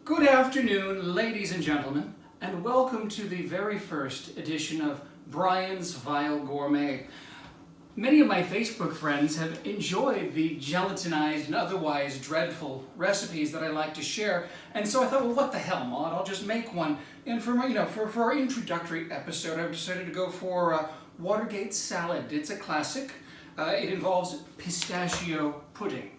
Good afternoon, ladies and gentlemen, and welcome to the very first edition of Brian's Vile Gourmet. Many of my Facebook friends have enjoyed the gelatinized and otherwise dreadful recipes that I like to share, and so I thought, well, what the hell, Maud? I'll just make one. And for our introductory episode, I've decided to go for Watergate Salad. It's a classic. It involves pistachio pudding.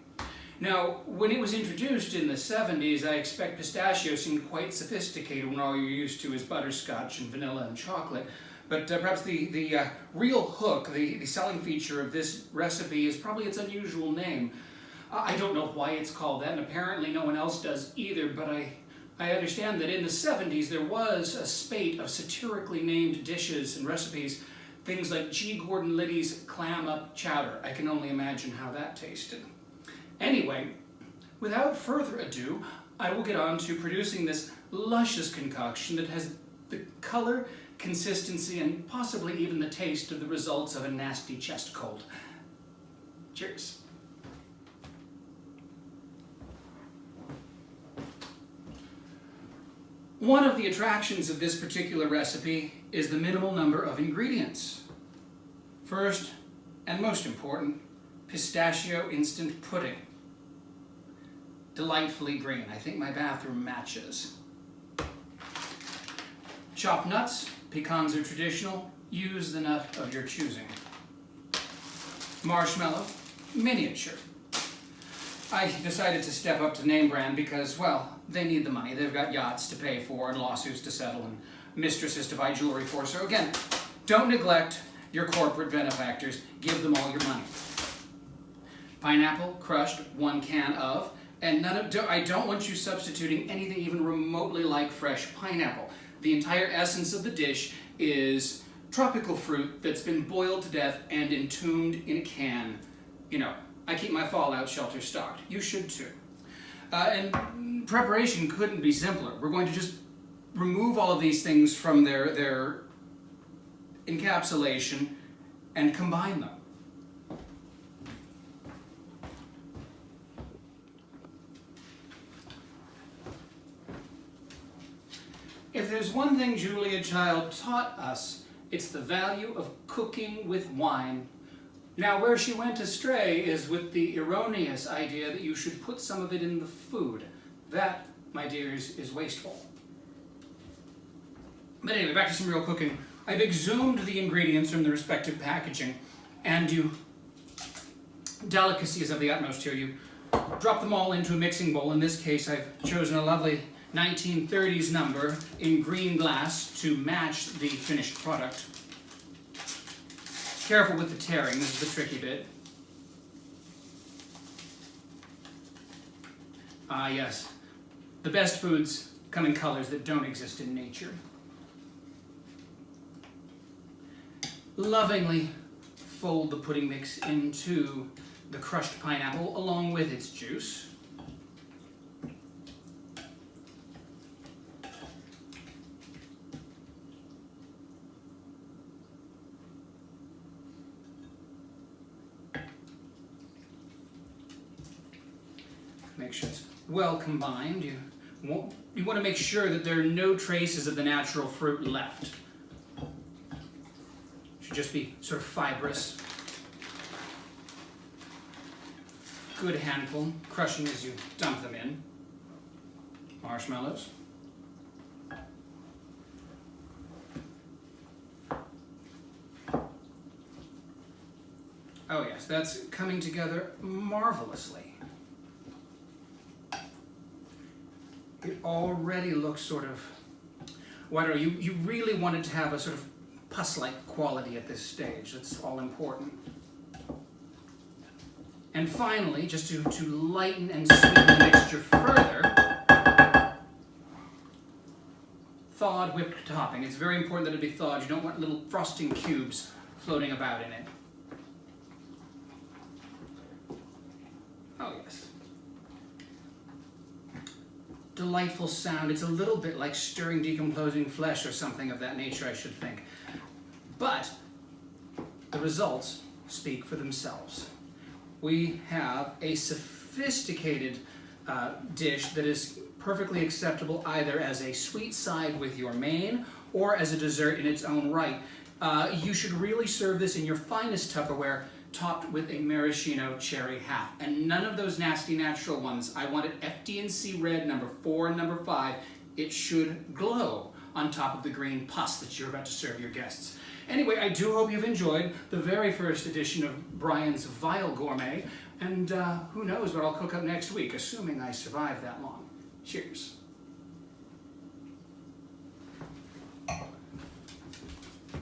Now, when it was introduced in the 70s, I expect pistachio seemed quite sophisticated when all you're used to is butterscotch and vanilla and chocolate. But perhaps the real hook, the selling feature of this recipe is probably its unusual name. I don't know why it's called that, and apparently no one else does either, but I understand that in the 70s there was a spate of satirically named dishes and recipes, things like G. Gordon Liddy's clam up chowder. I can only imagine how that tasted. Anyway, without further ado, I will get on to producing this luscious concoction that has the color, consistency, and possibly even the taste of the results of a nasty chest cold. Cheers. One of the attractions of this particular recipe is the minimal number of ingredients. First, and most important, pistachio instant pudding. Delightfully green. I think my bathroom matches. Chopped nuts. Pecans are traditional. Use the nut of your choosing. Marshmallow. Miniature. I decided to step up to name brand because, well, they need the money. They've got yachts to pay for and lawsuits to settle and mistresses to buy jewelry for. So again, don't neglect your corporate benefactors. Give them all your money. Pineapple, crushed, 1 can of, and I don't want you substituting anything even remotely like fresh pineapple. The entire essence of the dish is tropical fruit that's been boiled to death and entombed in a can. You know, I keep my fallout shelter stocked. You should too. And preparation couldn't be simpler. We're going to just remove all of these things from their encapsulation and combine them. If there's one thing Julia Child taught us, it's the value of cooking with wine. Now, where she went astray is with the erroneous idea that you should put some of it in the food. That, my dears, is wasteful. But anyway, back to some real cooking. I've exhumed the ingredients from the respective packaging, and you, delicacy is of the utmost here, you drop them all into a mixing bowl. In this case, I've chosen a lovely 1930s number in green glass to match the finished product. Careful with the tearing, this is the tricky bit. Ah yes, the best foods come in colors that don't exist in nature. Lovingly fold the pudding mix into the crushed pineapple along with its juice. Make sure it's well combined. You want to make sure that there are no traces of the natural fruit left. Should just be sort of fibrous. Good handful, crushing as you dump them in. Marshmallows. Oh yes, that's coming together marvelously. It already looks sort of, well, I don't know, you really want it to have a sort of pus-like quality at this stage. That's all important. And finally, just to lighten and sweeten the mixture further, thawed whipped topping. It's very important that it be thawed. You don't want little frosting cubes floating about in it. Oh yes. Delightful sound. It's a little bit like stirring decomposing flesh or something of that nature, I should think. But the results speak for themselves. We have a sophisticated dish that is perfectly acceptable either as a sweet side with your main or as a dessert in its own right. You should really serve this in your finest Tupperware, topped with a maraschino cherry half. And none of those nasty natural ones. I want it FD&C red, number 4 and number 5. It should glow on top of the green pus that you're about to serve your guests. Anyway, I do hope you've enjoyed the very first edition of Brian's Vile Gourmet, and who knows what I'll cook up next week, assuming I survive that long. Cheers.